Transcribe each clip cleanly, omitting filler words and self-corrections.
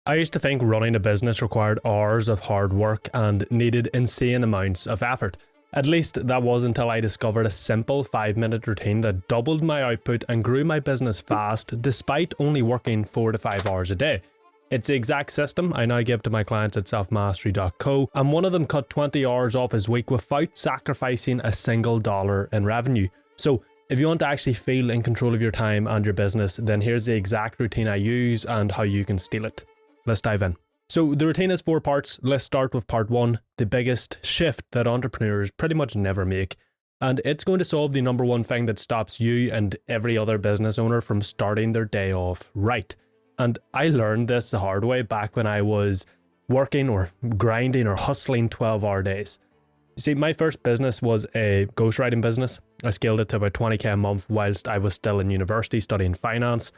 I used to think running a business required hours of hard work and needed insane amounts of effort. At least that was until I discovered a simple 5-minute routine that doubled my output and grew my business fast despite only working 4 to 5 hours a day. It's the exact system I now give to my clients at selfmastery.co, and one of them cut 20 hours off his week without sacrificing a single dollar in revenue. So if you want to actually feel in control of your time and your business, then here's the exact routine I use and how you can steal it. Let's dive in. So the routine is 4 parts. Let's start with part 1, the biggest shift that entrepreneurs pretty much never make. And it's going to solve the number one thing that stops you and every other business owner from starting their day off right. And I learned this the hard way back when I was working or grinding or hustling 12-hour days. You see, my first business was a ghostwriting business. I scaled it to about 20k a month whilst I was still in university studying finance.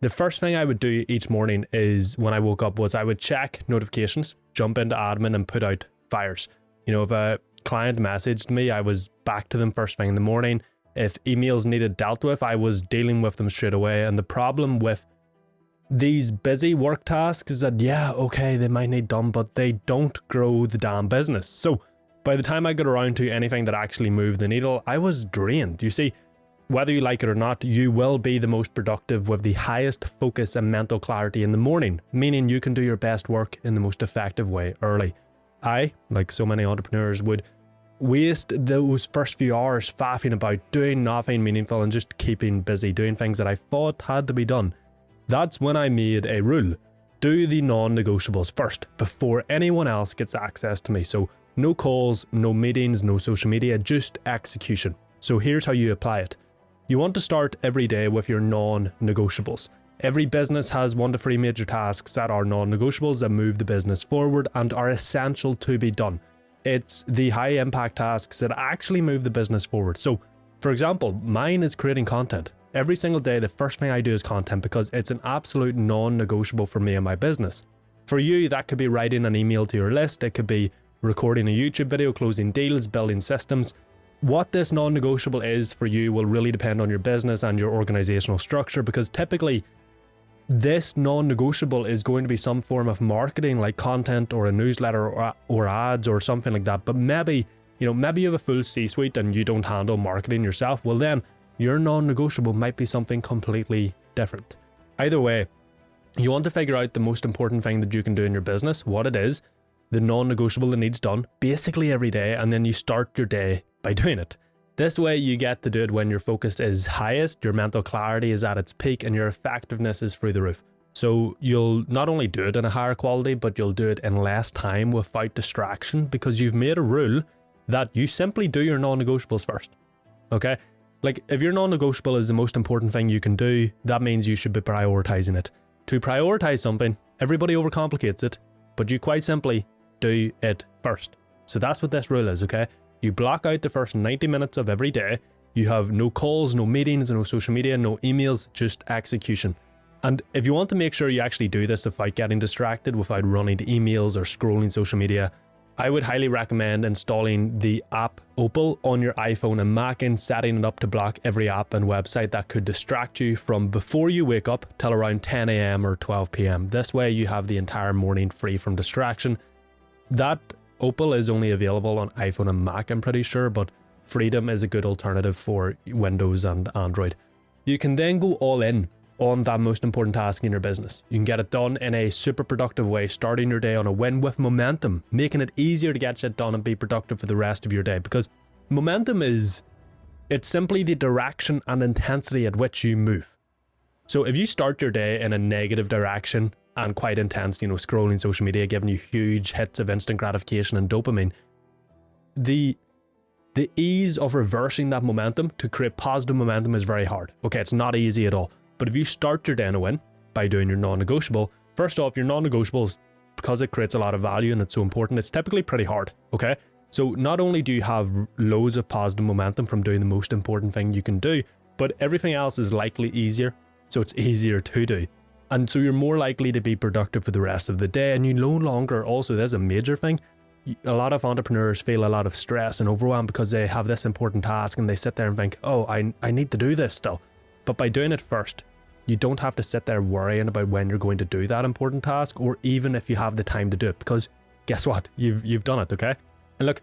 The first thing I would do each morning is when I woke up was I would check notifications, jump into admin and put out fires. You know, if a client messaged me, I was back to them first thing in the morning. If emails needed dealt with, I was dealing with them straight away. And the problem with these busy work tasks is that, yeah, okay, they might need done, but they don't grow the damn business. So by the time I got around to anything that actually moved the needle, I was drained. You see, whether you like it or not, you will be the most productive with the highest focus and mental clarity in the morning, meaning you can do your best work in the most effective way early. I, like so many entrepreneurs, would waste those first few hours faffing about, doing nothing meaningful and just keeping busy, doing things that I thought had to be done. That's when I made a rule. Do the non-negotiables first, before anyone else gets access to me. So no calls, no meetings, no social media, just execution. So here's how you apply it. You want to start every day with your non-negotiables. Every business has 1 to 3 major tasks that are non-negotiables that move the business forward and are essential to be done. It's the high impact tasks that actually move the business forward. So for example, mine is creating content. Every single day, the first thing I do is content because it's an absolute non-negotiable for me and my business. For you, that could be writing an email to your list. It could be recording a YouTube video, closing deals, building systems. What this non-negotiable is for you will really depend on your business and your organizational structure, because typically this non-negotiable is going to be some form of marketing like content or a newsletter or ads or something like that. But maybe you have a full C-suite and you don't handle marketing yourself. Well then, your non-negotiable might be something completely different. Either way, you want to figure out the most important thing that you can do in your business, what it is, the non-negotiable that needs done, basically every day, and then you start your day by doing it. This way you get to do it when your focus is highest, your mental clarity is at its peak, and your effectiveness is through the roof. So you'll not only do it in a higher quality, but you'll do it in less time without distraction, because you've made a rule that you simply do your non-negotiables first. Okay? Like, if your non-negotiable is the most important thing you can do, that means you should be prioritizing it. To prioritize something, everybody overcomplicates it, but you quite simply do it first. So that's what this rule is, okay? You block out the first 90 minutes of every day. You have no calls, no meetings, no social media, no emails, just execution. And if you want to make sure you actually do this without getting distracted, without running to emails or scrolling social media, I would highly recommend installing the app Opal on your iPhone and Mac and setting it up to block every app and website that could distract you from before you wake up till around 10 a.m. or 12 p.m. This way you have the entire morning free from distraction. That Opal is only available on iPhone and Mac, I'm pretty sure, but Freedom is a good alternative for Windows and Android. You can then go all in on that most important task in your business. You can get it done in a super productive way, starting your day on a win with momentum, making it easier to get shit done and be productive for the rest of your day, because momentum it's simply the direction and intensity at which you move. So if you start your day in a negative direction and quite intense, scrolling social media, giving you huge hits of instant gratification and dopamine, the ease of reversing that momentum to create positive momentum is very hard. Okay, it's not easy at all. But if you start your day in a win by doing your non-negotiable, first off, your non-negotiables, because it creates a lot of value and it's so important, it's typically pretty hard, okay? So not only do you have loads of positive momentum from doing the most important thing you can do, but everything else is likely easier, so it's easier to do. And so you're more likely to be productive for the rest of the day, and you no longer, also there's a major thing, a lot of entrepreneurs feel a lot of stress and overwhelm because they have this important task and they sit there and think, oh, I need to do this still. But by doing it first, you don't have to sit there worrying about when you're going to do that important task, or even if you have the time to do it, because guess what? You've done it, okay? And look,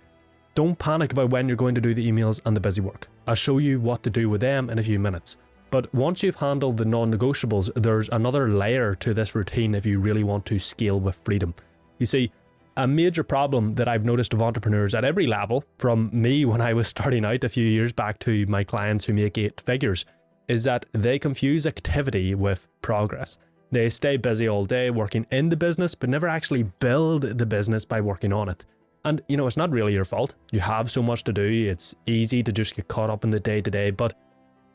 don't panic about when you're going to do the emails and the busy work. I'll show you what to do with them in a few minutes. But once you've handled the non-negotiables, there's another layer to this routine if you really want to scale with freedom. You see, a major problem that I've noticed of entrepreneurs at every level, from me when I was starting out a few years back to my clients who make 8 figures, is that they confuse activity with progress. They stay busy all day working in the business, but never actually build the business by working on it. And you know, it's not really your fault. You have so much to do. It's easy to just get caught up in the day-to-day, but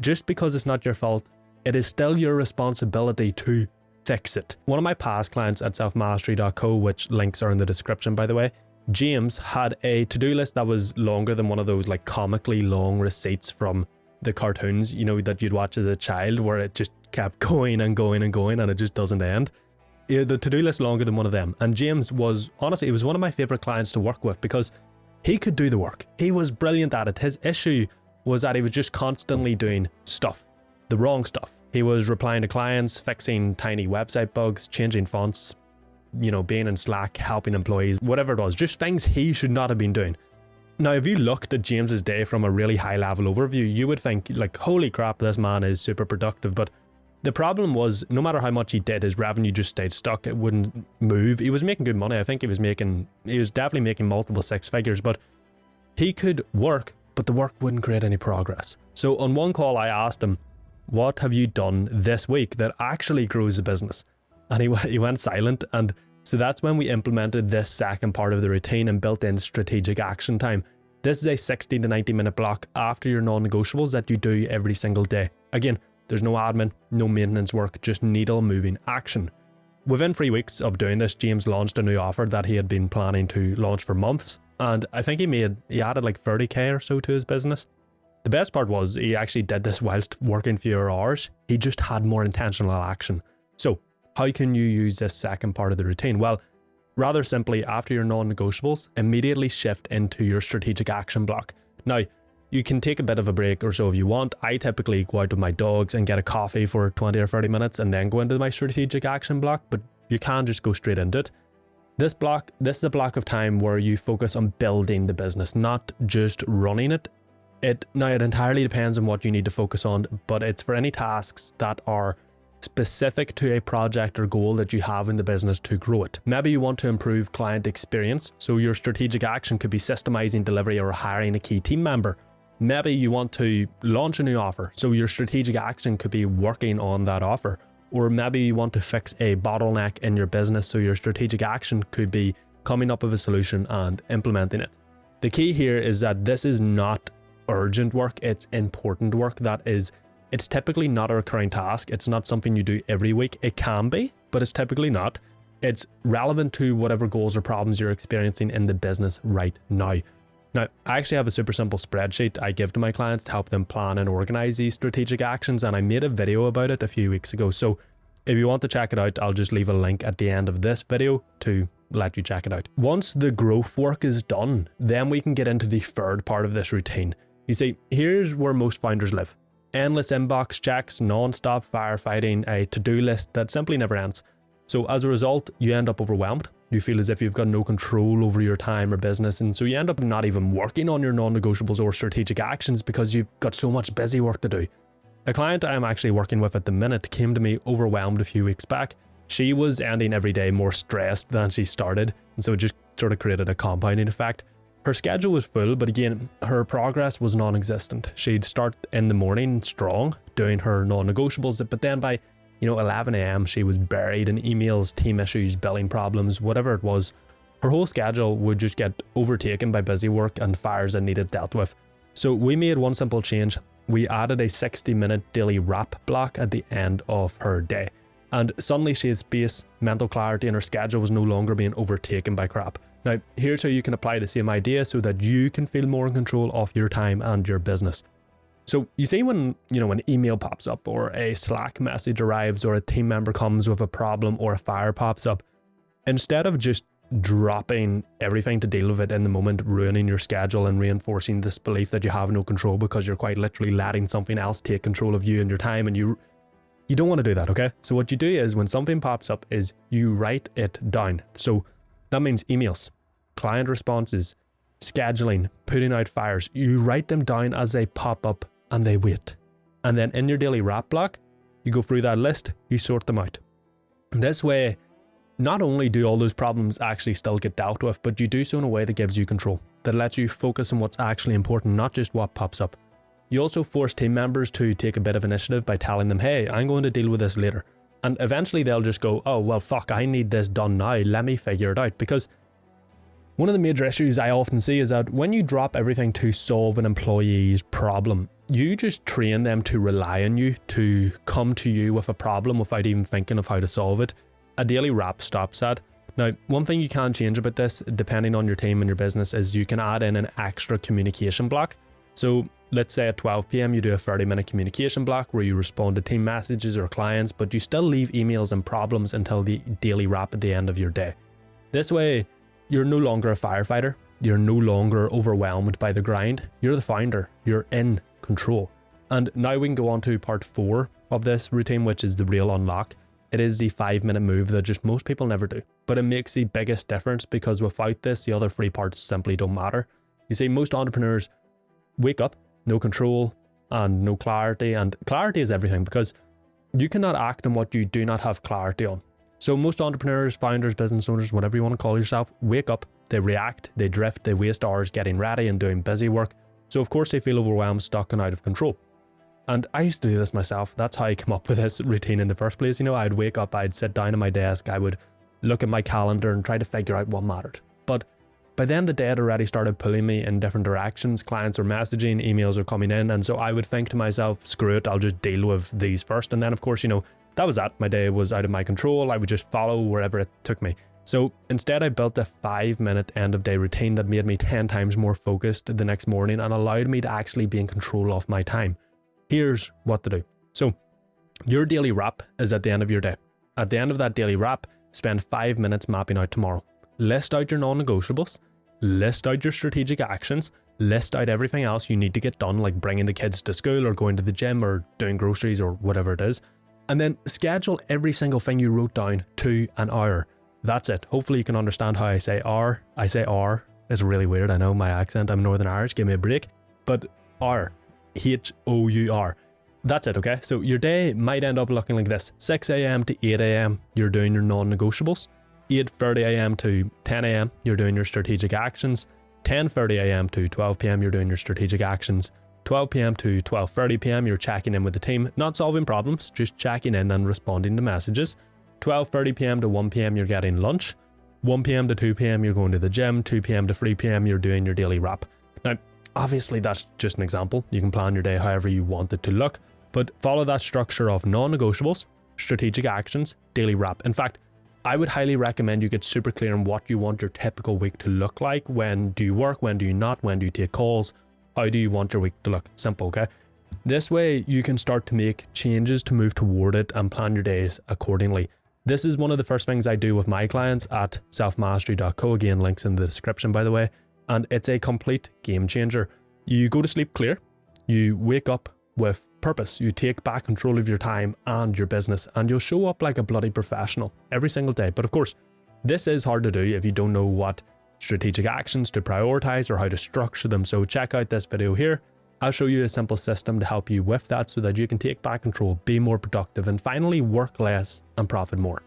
just because it's not your fault, it is still your responsibility to fix it. One of my past clients at selfmastery.co, which links are in the description by the way, James, had a to-do list that was longer than one of those like comically long receipts from the cartoons, you know, that you'd watch as a child, where it just kept going and going and going and it just doesn't end. The to-do list longer than one of them. And James was, honestly, he was one of my favorite clients to work with because he could do the work. He was brilliant at it. His issue was that he was just constantly doing stuff, the wrong stuff. He was replying to clients, fixing tiny website bugs, changing fonts, you know, being in Slack, helping employees, whatever it was, just things he should not have been doing. Now, if you looked at James's day from a really high level overview, you would think like, holy crap, this man is super productive. But the problem was, no matter how much he did, his revenue just stayed stuck. It wouldn't move. He was making good money. I think he was definitely making multiple 6 figures, but he could work, but the work wouldn't create any progress. So on one call, I asked him, what have you done this week that actually grows the business? And he went silent. And so that's when we implemented this second part of the routine and built in strategic action time. This is a 60 to 90 minute block after your non-negotiables that you do every single day. Again, there's no admin, no maintenance work, just needle moving action. Within 3 weeks of doing this, James launched a new offer that he had been planning to launch for months. And I think he added like 30k or so to his business. The best part was he actually did this whilst working fewer hours. He just had more intentional action. So how can you use this second part of the routine? Well, rather simply, after your non-negotiables, immediately shift into your strategic action block. Now, you can take a bit of a break or so if you want. I typically go out with my dogs and get a coffee for 20 or 30 minutes and then go into my strategic action block, but you can just go straight into it. This is a block of time where you focus on building the business, not just running it. Now, it entirely depends on what you need to focus on, but it's for any tasks that are specific to a project or goal that you have in the business to grow it. Maybe you want to improve client experience, so your strategic action could be systemizing delivery or hiring a key team member. Maybe you want to launch a new offer, so your strategic action could be working on that offer. Or maybe you want to fix a bottleneck in your business, so your strategic action could be coming up with a solution and implementing it. The key here is that this is not urgent work, it's important work. It's typically not a recurring task. It's not something you do every week. It can be, but it's typically not. It's relevant to whatever goals or problems you're experiencing in the business right now. Now, I actually have a super simple spreadsheet I give to my clients to help them plan and organize these strategic actions, and I made a video about it a few weeks ago. So if you want to check it out, I'll just leave a link at the end of this video to let you check it out. Once the growth work is done, then we can get into the third part of this routine. You see, here's where most founders live. Endless inbox checks, non-stop firefighting, a to-do list that simply never ends. So as a result, you end up overwhelmed. You feel as if you've got no control over your time or business, and so you end up not even working on your non-negotiables or strategic actions because you've got so much busy work to do. A client I'm actually working with at the minute came to me overwhelmed a few weeks back. She was ending every day more stressed than she started, and so it just sort of created a compounding effect. Her schedule was full, but again, her progress was non-existent. She'd start in the morning strong, doing her non-negotiables, but then by 11 a.m. she was buried in emails, team issues, billing problems, whatever it was. Her whole schedule would just get overtaken by busy work and fires that needed dealt with. So we made one simple change. We added a 60-minute daily wrap block at the end of her day. And suddenly she had space, mental clarity, and her schedule was no longer being overtaken by crap. Now, here's how you can apply the same idea so that you can feel more in control of your time and your business. So you see when an email pops up or a Slack message arrives or a team member comes with a problem or a fire pops up, instead of just dropping everything to deal with it in the moment, ruining your schedule and reinforcing this belief that you have no control because you're quite literally letting something else take control of you and your time, and You don't want to do that, okay? So what you do is when something pops up is you write it down. So that means emails, client responses, scheduling, putting out fires. You write them down as they pop up and they wait. And then in your daily wrap block, you go through that list, you sort them out. This way, not only do all those problems actually still get dealt with, but you do so in a way that gives you control, that lets you focus on what's actually important, not just what pops up. You also force team members to take a bit of initiative by telling them, hey, I'm going to deal with this later. And eventually they'll just go, oh, well, fuck, I need this done now. Let me figure it out. Because one of the major issues I often see is that when you drop everything to solve an employee's problem, you just train them to rely on you, to come to you with a problem without even thinking of how to solve it. A daily wrap stops that. Now, one thing you can change about this, depending on your team and your business, is you can add in an extra communication block. So let's say at 12 p.m. you do a 30-minute communication block where you respond to team messages or clients, but you still leave emails and problems until the daily wrap at the end of your day. This way, you're no longer a firefighter. You're no longer overwhelmed by the grind. You're the founder. You're in control. And now we can go on to part 4 of this routine, which is the real unlock. It is the 5-minute move that just most people never do, but it makes the biggest difference because without this, the other 3 parts simply don't matter. You see, most entrepreneurs wake up, no control and no clarity, and clarity is everything because you cannot act on what you do not have clarity on. So most entrepreneurs, founders, business owners, whatever you want to call yourself, wake up, they react, they drift, they waste hours getting ready and doing busy work. So of course they feel overwhelmed, stuck and out of control. And I used to do this myself. That's how I came up with this routine in the first place. You know, I'd wake up, I'd sit down at my desk, I would look at my calendar and try to figure out what mattered. But by then the day had already started pulling me in different directions. Clients were messaging, emails were coming in. And so I would think to myself, screw it, I'll just deal with these first. And then of course, you know, that was that. My day was out of my control. I would just follow wherever it took me. So instead I built a 5-minute end of day routine that made me 10 times more focused the next morning and allowed me to actually be in control of my time. Here's what to do. So your daily wrap is at the end of your day. At the end of that daily wrap, spend 5 minutes mapping out tomorrow. List out your non-negotiables, list out your strategic actions, list out everything else you need to get done, like bringing the kids to school or going to the gym or doing groceries or whatever it is. And then schedule every single thing you wrote down to an hour. That's it. Hopefully you can understand how I say hour. I say hour. It's really weird. I know my accent. I'm Northern Irish. Give me a break. But hour. H-O-U-R. That's it, okay? So your day might end up looking like this. 6 a.m. to 8 a.m. you're doing your non-negotiables. 8:30 a.m. to 10 a.m. you're doing your strategic actions. 10:30 a.m. to 12 p.m. you're doing your strategic actions. 12 p.m. to 12:30 p.m. you're checking in with the team, not solving problems, just checking in and responding to messages. 12:30 p.m. to 1 p.m. you're getting lunch. 1 p.m. to 2 p.m. you're going to the gym. 2 p.m. to 3 p.m. you're doing your daily wrap. Now, obviously that's just an example. You can plan your day however you want it to look, but follow that structure of non-negotiables, strategic actions, daily wrap. In fact, I would highly recommend you get super clear on what you want your typical week to look like. When do you work? When do you not? When do you take calls? How do you want your week to look? Simple, okay? This way you can start to make changes to move toward it and plan your days accordingly. This is one of the first things I do with my clients at selfmastery.co. Again, links in the description, by the way. And it's a complete game changer. You go to sleep clear, you wake up with purpose, you take back control of your time and your business, and you'll show up like a bloody professional every single day. But of course, this is hard to do if you don't know what strategic actions to prioritize or how to structure them. So check out this video here. I'll show you a simple system to help you with that so that you can take back control, be more productive, and finally work less and profit more.